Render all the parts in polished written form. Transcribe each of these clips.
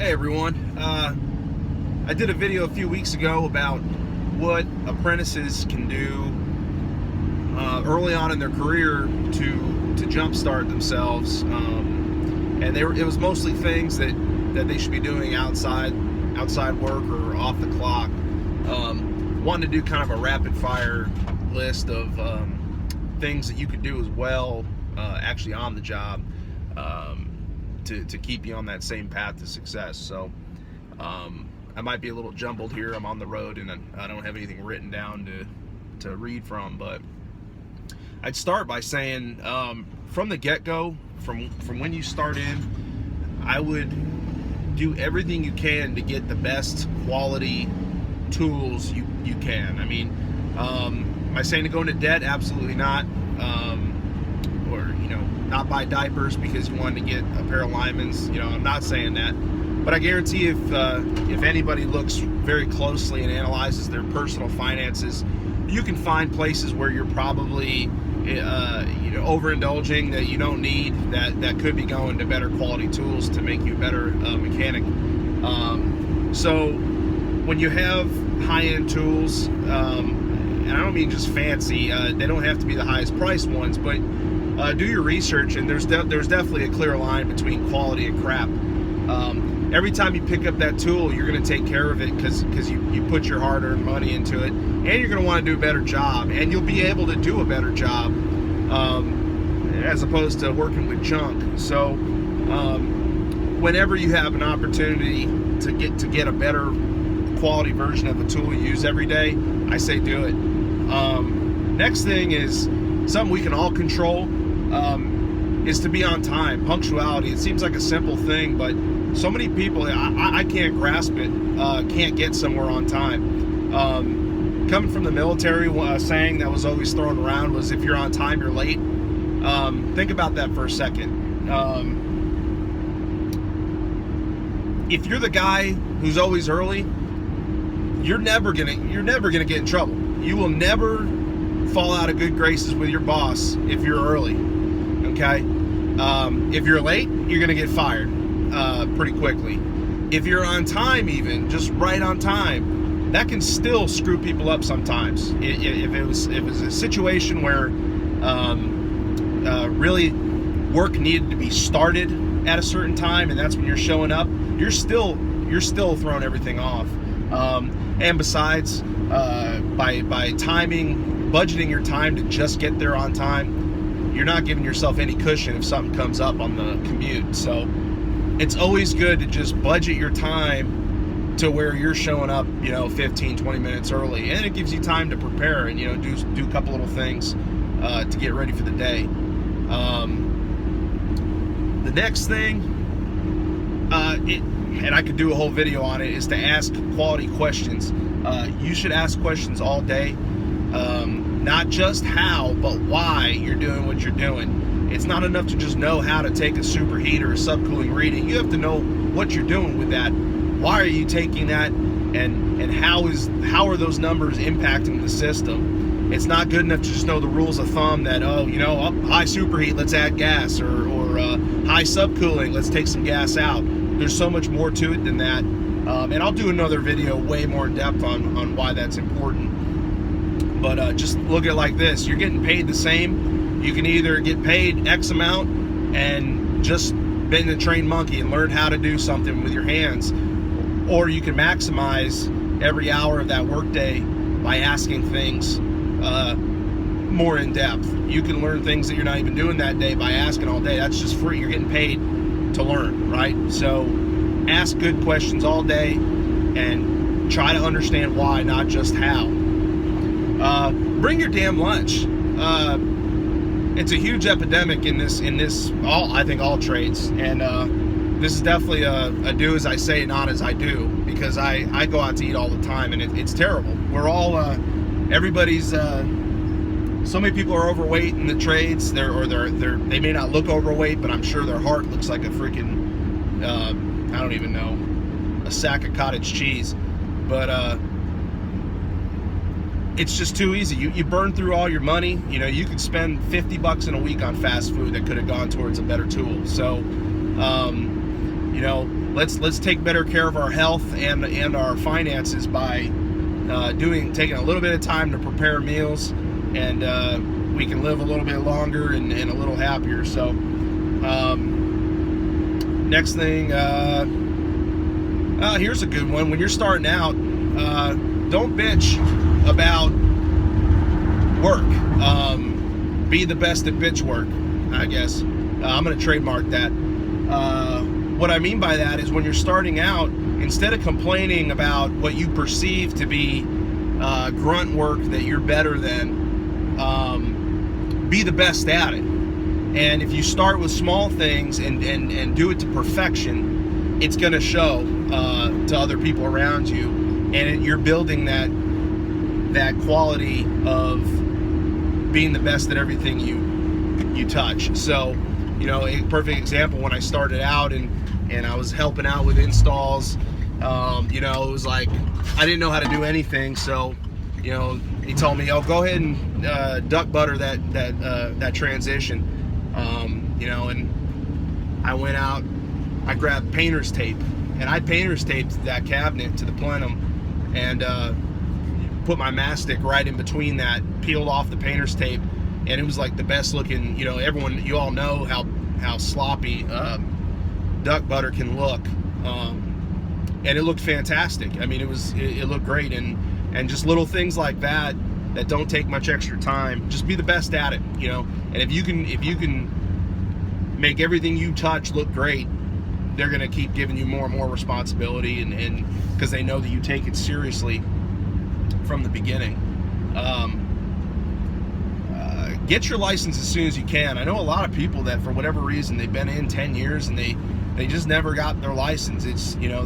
Hey everyone, I did a video a few weeks ago about what apprentices can do early on in their career to jumpstart themselves, and it was mostly things that they should be doing outside work or off the clock. Wanted to do kind of a rapid fire list of things that you could do as well, actually on the job. To keep you on that same path to success. So I might be a little jumbled here. I'm on the road and I don't have anything written down to read from, but I'd start by saying from the get-go, from when you start in, I would do everything you can to get the best quality tools you can. I mean, am I saying to go into debt? Absolutely not. Or not buy diapers because you wanted to get a pair of Lyman's. I'm not saying that, but I guarantee if anybody looks very closely and analyzes their personal finances, you can find places where you're probably overindulging that you don't need, that could be going to better quality tools to make you a better mechanic. So when you have high-end tools, and I don't mean just fancy, they don't have to be the highest priced ones, but do your research, and there's definitely a clear line between quality and crap. Every time you pick up that tool, you're going to take care of it because you put your hard-earned money into it, and you're going to want to do a better job, and you'll be able to do a better job as opposed to working with junk. So whenever you have an opportunity to get a better quality version of a tool you use every day, I say do it. Next thing is something we can all control, is to be on time. Punctuality. It seems like a simple thing, but so many people, I can't grasp it, can't get somewhere on time. Coming from the military, saying that was always thrown around was, if you're on time, you're late. Think about that for a second. If you're the guy who's always early, you're never gonna get in trouble. You will never fall out of good graces with your boss if you're early. Okay? If you're late, you're gonna get fired pretty quickly. If you're on time, even just right on time, that can still screw people up sometimes. If it was a situation where really work needed to be started at a certain time, and that's when you're showing up, you're still throwing everything off. And besides, by timing, budgeting your time to just get there on time, you're not giving yourself any cushion if something comes up on the commute. So it's always good to just budget your time to where you're showing up 15-20 minutes early, and it gives you time to prepare and do a couple little things to get ready for the day. The next thing, and I could do a whole video on it, is to ask quality questions. You should ask questions all day, not just how, but why you're doing what you're doing. It's not enough to just know how to take a superheat or a subcooling reading. You have to know what you're doing with that. Why are you taking that, and how are those numbers impacting the system? It's not good enough to just know the rules of thumb that, high superheat, let's add gas, or high subcooling, let's take some gas out. There's so much more to it than that, and I'll do another video way more in depth on why that's important. But just look at it like this: you're getting paid the same. You can either get paid X amount and just been a trained monkey and learn how to do something with your hands, or you can maximize every hour of that workday by asking things more in depth. You can learn things that you're not even doing that day by asking all day. That's just free. You're getting paid to learn, right? So ask good questions all day and try to understand why, not just how. Bring your damn lunch. It's a huge epidemic in this I think all trades, and this is definitely a do as I say, not as I do, because I go out to eat all the time, and it's terrible. We're all everybody's so many people are overweight in the trades. They may not look overweight, but I'm sure their heart looks like a freaking I don't even know, a sack of cottage cheese. But it's just too easy. You burn through all your money. You could spend $50 in a week on fast food that could have gone towards a better tool. So let's take better care of our health and our finances by taking a little bit of time to prepare meals, and we can live a little bit longer and a little happier. So next thing, here's a good one. When you're starting out, don't bitch about work. Be the best at bitch work, I guess. I'm going to trademark that. What I mean by that is when you're starting out, instead of complaining about what you perceive to be grunt work that you're better than, be the best at it. And if you start with small things and do it to perfection, it's going to show to other people around you, and you're building that quality of being the best at everything you touch. So, you know, a perfect example, when I started out and I was helping out with installs, you know, it was like I didn't know how to do anything. So, you know, he told me, "Oh, go ahead and duck butter that transition." You know, and I went out, I grabbed painter's tape, and I painter's taped that cabinet to the plenum, and put my mastic right in between that, peeled off the painter's tape, and it was like the best looking, you know, you all know how sloppy duck butter can look, and it looked fantastic. I mean, it looked great, and just little things like that don't take much extra time. Just be the best at it, you know. And if you can make everything you touch look great, they're gonna keep giving you more and more responsibility, and because they know that you take it seriously from the beginning. Get your license as soon as you can. I know a lot of people that for whatever reason they've been in 10 years and they just never got their license. It's, you know,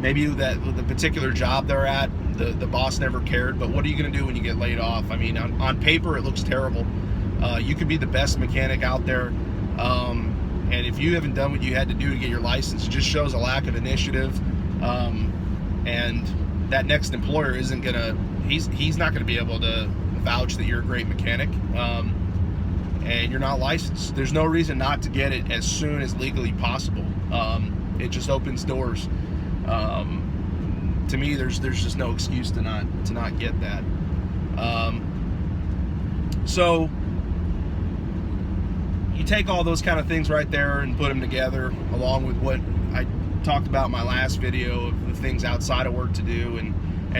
maybe the particular job they're at, the boss never cared, but what are you going to do when you get laid off? I mean, on paper it looks terrible. You could be the best mechanic out there, and if you haven't done what you had to do to get your license, it just shows a lack of initiative, and that next employer isn't gonna, he's not gonna be able to vouch that you're a great mechanic, and you're not licensed. There's no reason not to get it as soon as legally possible. It just opens doors. To me, there's just no excuse to not get that. So you take all those kind of things right there and put them together, along with what I talked about in my last video of the things outside of work to do, and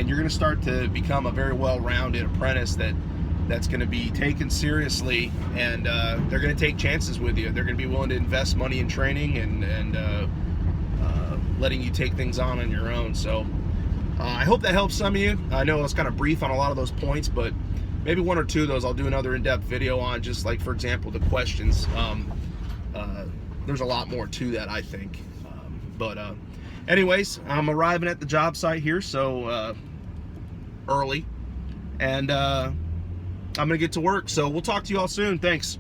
you're going to start to become a very well-rounded apprentice that's going to be taken seriously, and they're going to take chances with you. They're going to be willing to invest money in training and letting you take things on your own. So I hope that helps some of you. I know I was kind of brief on a lot of those points, but maybe one or two of those I'll do another in-depth video on, just like, for example, the questions. There's a lot more to that, I think. Anyways, I'm arriving at the job site here, so early, and I'm gonna get to work. So we'll talk to you all soon. Thanks.